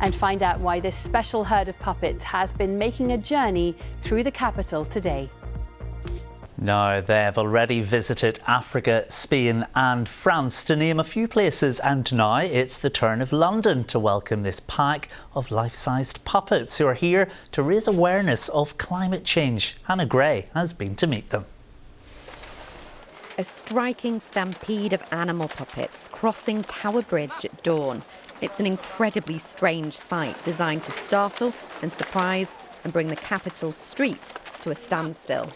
And find out why this special herd of puppets has been making a journey through the capital today. Now, they've already visited Africa, Spain and France, to name a few places, and now it's the turn of London to welcome this pack of life-sized puppets who are here to raise awareness of climate change. Hannah Gray has been to meet them. A striking stampede of animal puppets crossing Tower Bridge at dawn. It's an incredibly strange sight designed to startle and surprise and bring the capital's streets to a standstill.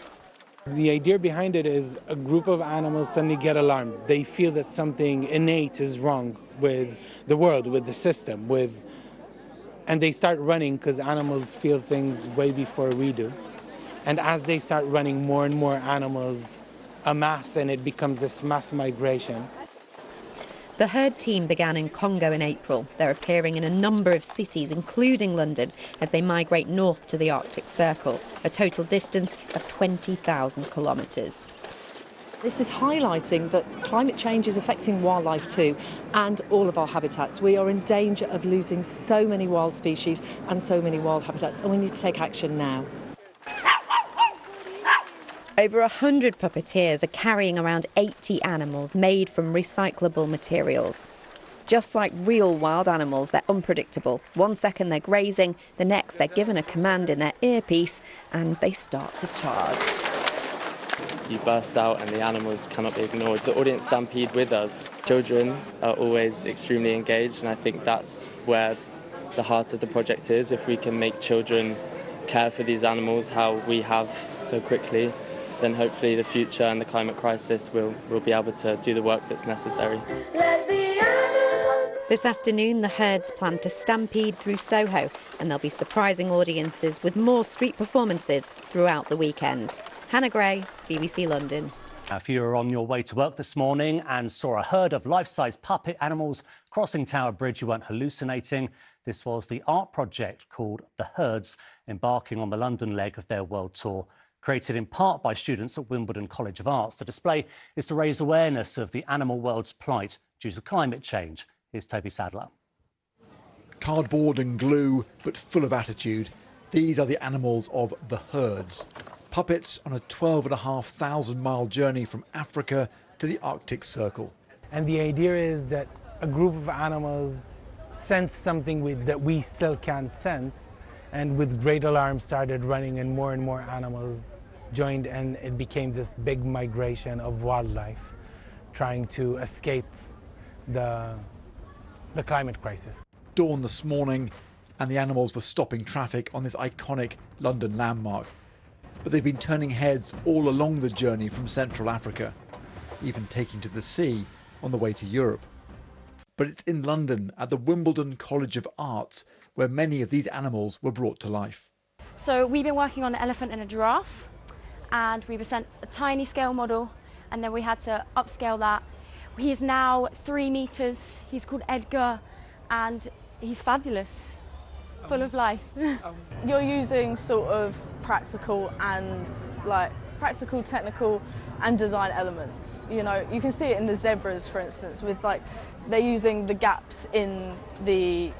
The idea behind it is a group of animals suddenly get alarmed. They feel that something innate is wrong with the world, with the system, and they start running because animals feel things way before we do. And as they start running, more and more animals amass and it becomes this mass migration. The herd team began in Congo in April. They're appearing in a number of cities, including London, as they migrate north to the Arctic Circle, a total distance of 20,000 kilometres. This is highlighting that climate change is affecting wildlife too, and all of our habitats. We are in danger of losing so many wild species and so many wild habitats, and we need to take action now. Over 100 puppeteers are carrying around 80 animals made from recyclable materials. Just like real wild animals, they're unpredictable. One second they're grazing, the next they're given a command in their earpiece and they start to charge. You burst out and the animals cannot be ignored. The audience stampede with us. Children are always extremely engaged, and I think that's where the heart of the project is. If we can make children care for these animals how we have so quickly, then hopefully the future and the climate crisis will be able to do the work that's necessary. This afternoon, the herds plan to stampede through Soho, and they'll be surprising audiences with more street performances throughout the weekend. Hannah Gray, BBC London. If you were on your way to work this morning and saw a herd of life-size puppet animals crossing Tower Bridge, you weren't hallucinating. This was the art project called The Herds, embarking on the London leg of their world tour. Created in part by students at Wimbledon College of Arts, the display is to raise awareness of the animal world's plight due to climate change. Here's Toby Sadler. Cardboard and glue, but full of attitude. These are the animals of The Herds. Puppets on a 12,500-mile journey from Africa to the Arctic Circle. And the idea is that a group of animals sense something that we still can't sense, and with great alarm started running, and more animals joined, and it became this big migration of wildlife trying to escape the climate crisis. Dawn this morning and the animals were stopping traffic on this iconic London landmark. But they've been turning heads all along the journey from Central Africa, even taking to the sea on the way to Europe. But it's in London at the Wimbledon College of Arts where many of these animals were brought to life. So we've been working on an elephant and a giraffe, and we were sent a tiny scale model, and then we had to upscale that. He's now 3 meters, he's called Edgar, and he's fabulous, full of life. You're using sort of practical, technical and design elements. You know, you can see it in the zebras, for instance, with they're using the gaps in the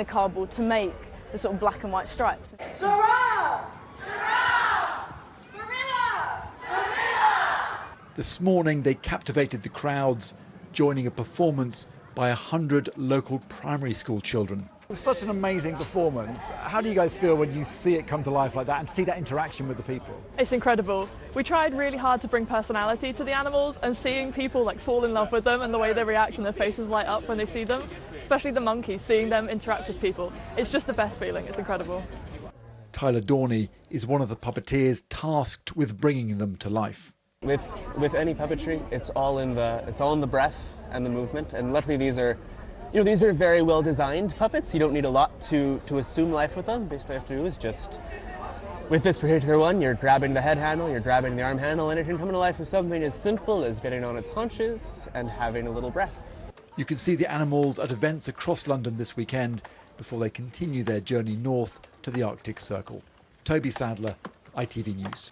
cardboard to make the sort of black and white stripes. Giraffe! Giraffe! Gorilla! Gorilla! This morning they captivated the crowds, joining a performance by 100 local primary school children. It was such an amazing performance. How do you guys feel when you see it come to life like that and see that interaction with the people? It's incredible. We tried really hard to bring personality to the animals, and seeing people fall in love with them and the way they react and their faces light up when they see them, especially the monkeys, seeing them interact with people. It's just the best feeling. It's incredible. Tyler Dorney is one of the puppeteers tasked with bringing them to life. With any puppetry, it's all in the breath and the movement, and luckily these are very well designed puppets. You don't need a lot to assume life with them. Basically, all you have to do is just, with this particular one, you're grabbing the head handle, you're grabbing the arm handle, and it can come to life with something as simple as getting on its haunches and having a little breath. You can see the animals at events across London this weekend before they continue their journey north to the Arctic Circle. Toby Sadler, ITV News.